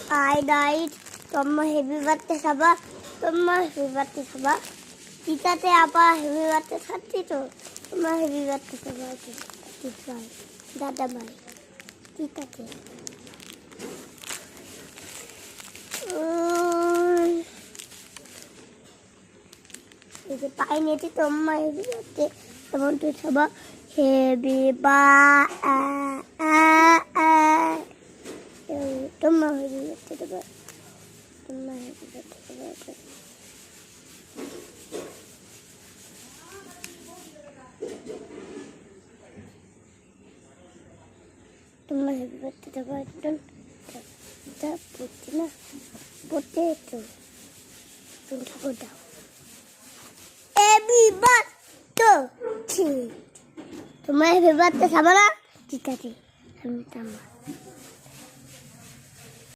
I died. Tomma happy birthday Saba. Tomma happy birthday Saba. Titate apa happy birthday Sati to. Tomma happy birthday Saba. Titai. Dada bhai. Titate. Itu pakai nanti Tomma happy birthday. Tomma tu Saba happy birthday. Tomma happy birthday Saba. Tomma happy birthday Saba. Tomma happy birthday Saba. Don't potato. Don't put down. Happy birthday. Tomma happy birthday Saba. Kita sih. Sama-sama.